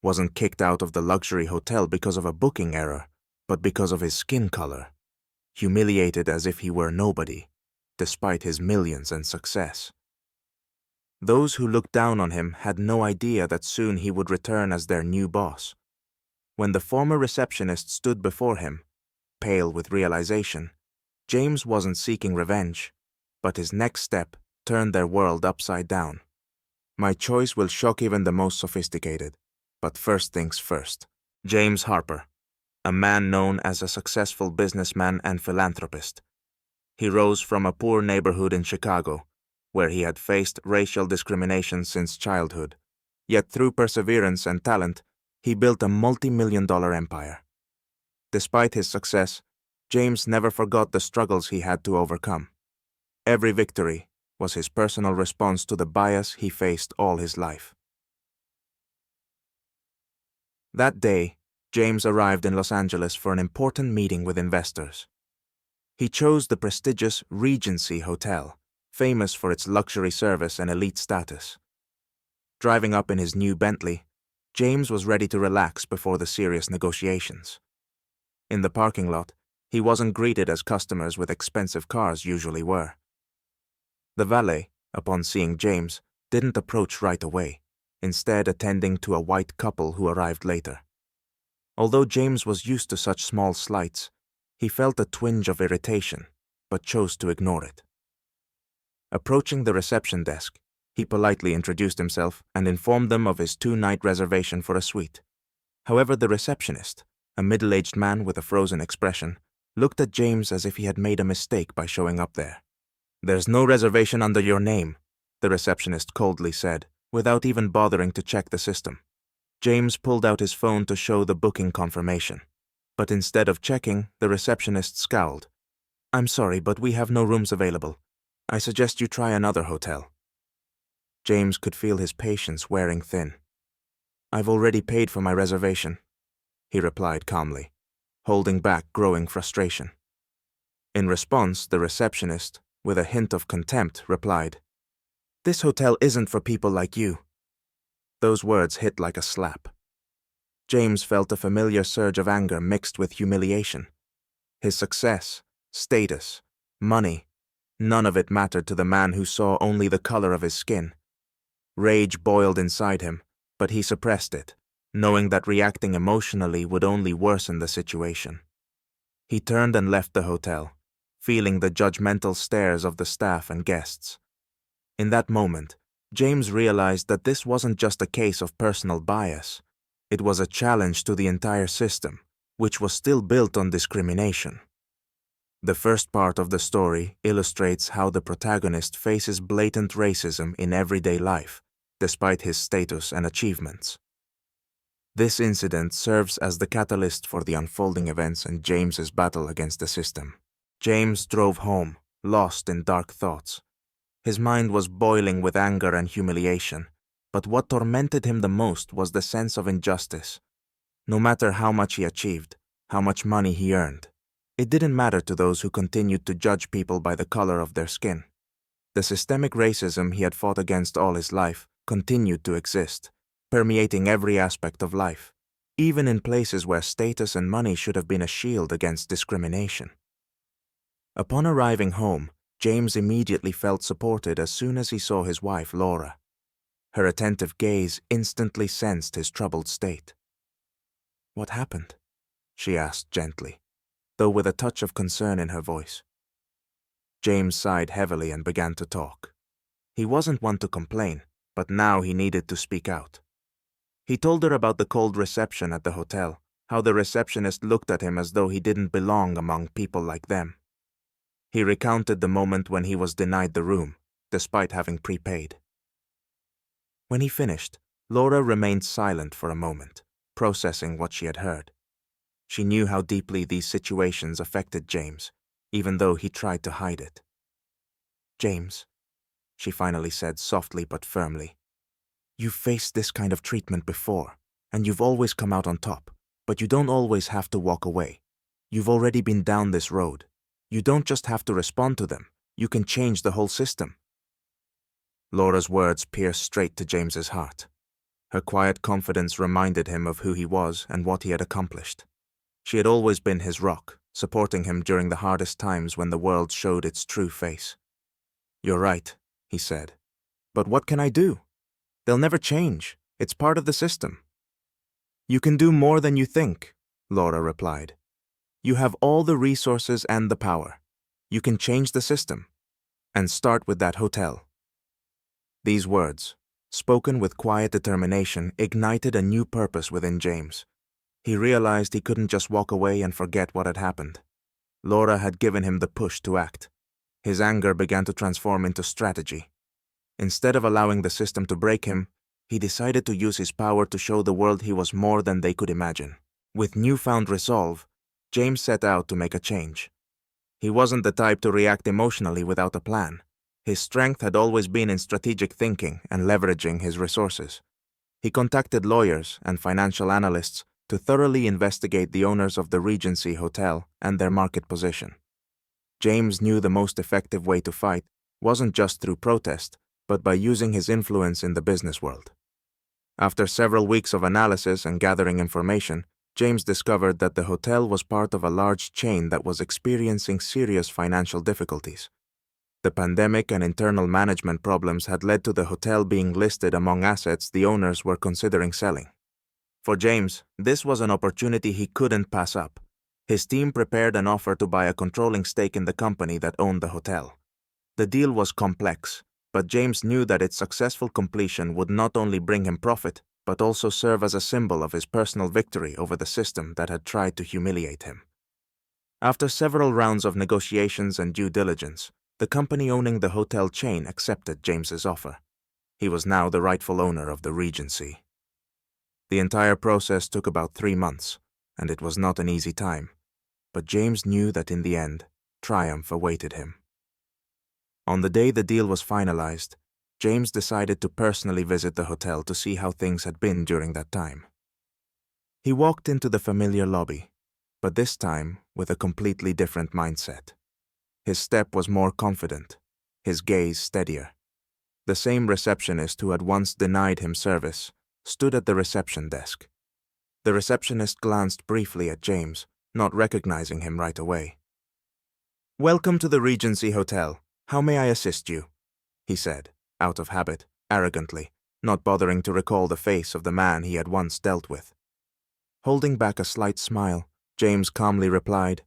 wasn't kicked out of the luxury hotel because of a booking error, but because of his skin color, humiliated as if he were nobody, despite his millions and success. Those who looked down on him had no idea that soon he would return as their new boss. When the former receptionist stood before him, pale with realization, James wasn't seeking revenge, but his next step turned their world upside down. My choice will shock even the most sophisticated, but first things first. James Harper, a man known as a successful businessman and philanthropist. He rose from a poor neighborhood in Chicago, where he had faced racial discrimination since childhood. Yet through perseverance and talent, he built a multi-million-dollar empire. Despite his success, James never forgot the struggles he had to overcome. Every victory was his personal response to the bias he faced all his life. That day, James arrived in Los Angeles for an important meeting with investors. He chose the prestigious Regency Hotel, famous for its luxury service and elite status. Driving up in his new Bentley, James was ready to relax before the serious negotiations. In the parking lot, he wasn't greeted as customers with expensive cars usually were. The valet, upon seeing James, didn't approach right away, instead attending to a white couple who arrived later. Although James was used to such small slights, he felt a twinge of irritation, but chose to ignore it. Approaching the reception desk, he politely introduced himself and informed them of his 2-night reservation for a suite. However, the receptionist, a middle-aged man with a frozen expression, looked at James as if he had made a mistake by showing up there. "There's no reservation under your name," the receptionist coldly said, without even bothering to check the system. James pulled out his phone to show the booking confirmation. But instead of checking, the receptionist scowled. "I'm sorry, but we have no rooms available. I suggest you try another hotel." James could feel his patience wearing thin. "I've already paid for my reservation," he replied calmly, holding back growing frustration. In response, the receptionist, with a hint of contempt, replied, "This hotel isn't for people like you." Those words hit like a slap. James felt a familiar surge of anger mixed with humiliation. His success, status, money, none of it mattered to the man who saw only the color of his skin. Rage boiled inside him, but he suppressed it, knowing that reacting emotionally would only worsen the situation. He turned and left the hotel, feeling the judgmental stares of the staff and guests. In that moment, James realized that this wasn't just a case of personal bias. It was a challenge to the entire system, which was still built on discrimination. The first part of the story illustrates how the protagonist faces blatant racism in everyday life, despite his status and achievements. This incident serves as the catalyst for the unfolding events in James's battle against the system. James drove home, lost in dark thoughts. His mind was boiling with anger and humiliation, but what tormented him the most was the sense of injustice. No matter how much he achieved, how much money he earned, it didn't matter to those who continued to judge people by the color of their skin. The systemic racism he had fought against all his life continued to exist, permeating every aspect of life, even in places where status and money should have been a shield against discrimination. Upon arriving home, James immediately felt supported as soon as he saw his wife, Laura. Her attentive gaze instantly sensed his troubled state. "What happened?" she asked gently, though with a touch of concern in her voice. James sighed heavily and began to talk. He wasn't one to complain, but now he needed to speak out. He told her about the cold reception at the hotel, how the receptionist looked at him as though he didn't belong among people like them. He recounted the moment when he was denied the room, despite having prepaid. When he finished, Laura remained silent for a moment, processing what she had heard. She knew how deeply these situations affected James, even though he tried to hide it. "James," she finally said softly but firmly, "you've faced this kind of treatment before, and you've always come out on top, but you don't always have to walk away. You've already been down this road. You don't just have to respond to them, you can change the whole system." Laura's words pierced straight to James's heart. Her quiet confidence reminded him of who he was and what he had accomplished. She had always been his rock, supporting him during the hardest times when the world showed its true face. "You're right," he said. "But what can I do? They'll never change. It's part of the system." "You can do more than you think," Laura replied. "You have all the resources and the power. You can change the system. And start with that hotel." These words, spoken with quiet determination, ignited a new purpose within James. He realized he couldn't just walk away and forget what had happened. Laura had given him the push to act. His anger began to transform into strategy. Instead of allowing the system to break him, he decided to use his power to show the world he was more than they could imagine. With newfound resolve, James set out to make a change. He wasn't the type to react emotionally without a plan. His strength had always been in strategic thinking and leveraging his resources. He contacted lawyers and financial analysts to thoroughly investigate the owners of the Regency Hotel and their market position. James knew the most effective way to fight wasn't just through protest, but by using his influence in the business world. After several weeks of analysis and gathering information, James discovered that the hotel was part of a large chain that was experiencing serious financial difficulties. The pandemic and internal management problems had led to the hotel being listed among assets the owners were considering selling. For James, this was an opportunity he couldn't pass up. His team prepared an offer to buy a controlling stake in the company that owned the hotel. The deal was complex, but James knew that its successful completion would not only bring him profit, but also serve as a symbol of his personal victory over the system that had tried to humiliate him. After several rounds of negotiations and due diligence, the company owning the hotel chain accepted James's offer. He was now the rightful owner of the Regency. The entire process took about 3 months, and it was not an easy time, but James knew that in the end, triumph awaited him. On the day the deal was finalized, James decided to personally visit the hotel to see how things had been during that time. He walked into the familiar lobby, but this time with a completely different mindset. His step was more confident, his gaze steadier. The same receptionist who had once denied him service stood at the reception desk. The receptionist glanced briefly at James, not recognizing him right away. "Welcome to the Regency Hotel. How may I assist you?" he said, out of habit, arrogantly, not bothering to recall the face of the man he had once dealt with. Holding back a slight smile, James calmly replied,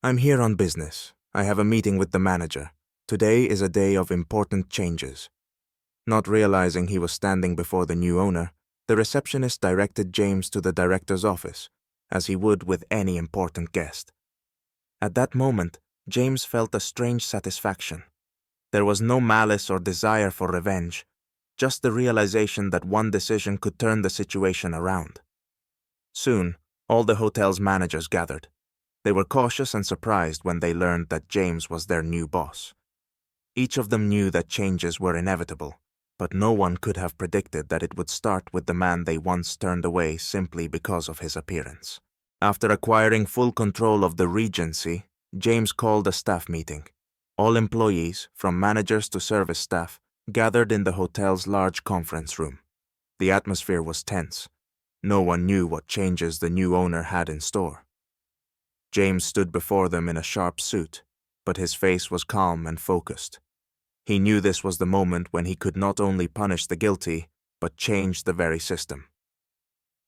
"I'm here on business. I have a meeting with the manager. Today is a day of important changes." Not realizing he was standing before the new owner, the receptionist directed James to the director's office, as he would with any important guest. At that moment, James felt a strange satisfaction. There was no malice or desire for revenge, just the realization that one decision could turn the situation around. Soon, all the hotel's managers gathered. They were cautious and surprised when they learned that James was their new boss. Each of them knew that changes were inevitable, but no one could have predicted that it would start with the man they once turned away simply because of his appearance. After acquiring full control of the Regency, James called a staff meeting. All employees, from managers to service staff, gathered in the hotel's large conference room. The atmosphere was tense. No one knew what changes the new owner had in store. James stood before them in a sharp suit, but his face was calm and focused. He knew this was the moment when he could not only punish the guilty, but change the very system.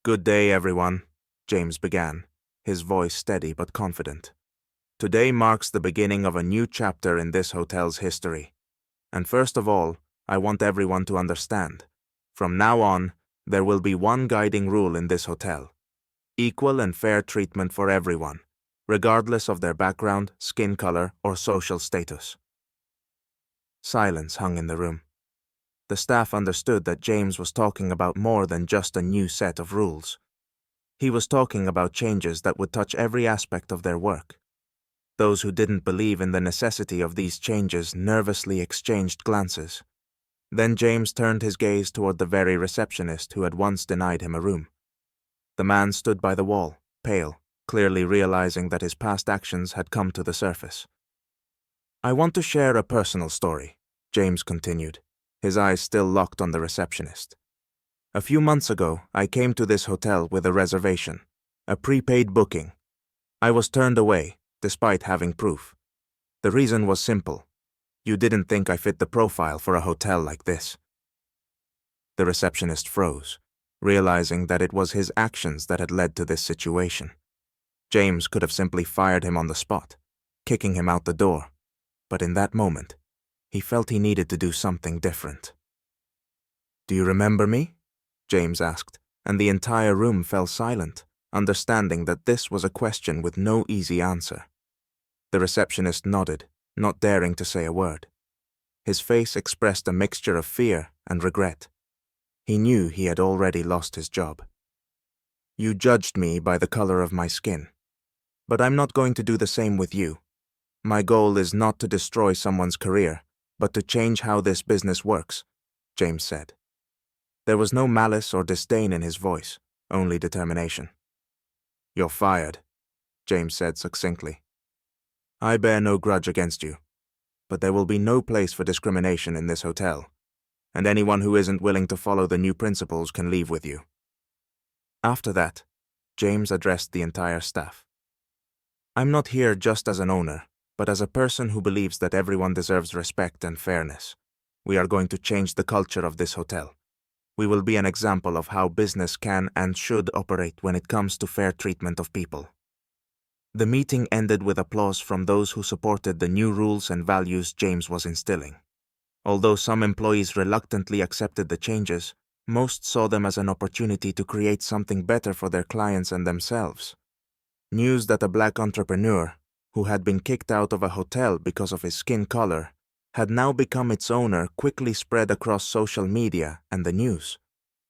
"Good day, everyone," James began, his voice steady but confident. "Today marks the beginning of a new chapter in this hotel's history. And first of all, I want everyone to understand. From now on, there will be one guiding rule in this hotel: equal and fair treatment for everyone, regardless of their background, skin color, or social status." Silence hung in the room. The staff understood that James was talking about more than just a new set of rules. He was talking about changes that would touch every aspect of their work. Those who didn't believe in the necessity of these changes nervously exchanged glances. Then James turned his gaze toward the very receptionist who had once denied him a room. The man stood by the wall, pale, clearly realizing that his past actions had come to the surface. "I want to share a personal story," James continued, his eyes still locked on the receptionist. A few months ago, I came to this hotel with a reservation, a prepaid booking. I was turned away, despite having proof. The reason was simple. You didn't think I fit the profile for a hotel like this. The receptionist froze, realizing that it was his actions that had led to this situation. James could have simply fired him on the spot, kicking him out the door, but in that moment, he felt he needed to do something different. "Do you remember me?" James asked, and the entire room fell silent, understanding that this was a question with no easy answer. The receptionist nodded, not daring to say a word. His face expressed a mixture of fear and regret. He knew he had already lost his job. "You judged me by the color of my skin. But I'm not going to do the same with you. My goal is not to destroy someone's career, but to change how this business works," James said. There was no malice or disdain in his voice, only determination. "You're fired," James said succinctly. "I bear no grudge against you, but there will be no place for discrimination in this hotel, and anyone who isn't willing to follow the new principles can leave with you." After that, James addressed the entire staff. "I'm not here just as an owner, but as a person who believes that everyone deserves respect and fairness. We are going to change the culture of this hotel. We will be an example of how business can and should operate when it comes to fair treatment of people." The meeting ended with applause from those who supported the new rules and values James was instilling. Although some employees reluctantly accepted the changes, most saw them as an opportunity to create something better for their clients and themselves. News that a black entrepreneur, who had been kicked out of a hotel because of his skin color, had now become its owner quickly spread across social media and the news.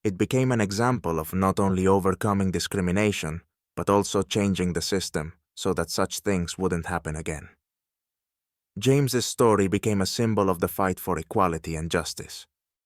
It became an example of not only overcoming discrimination, but also changing the system so that such things wouldn't happen again. James's story became a symbol of the fight for equality and justice.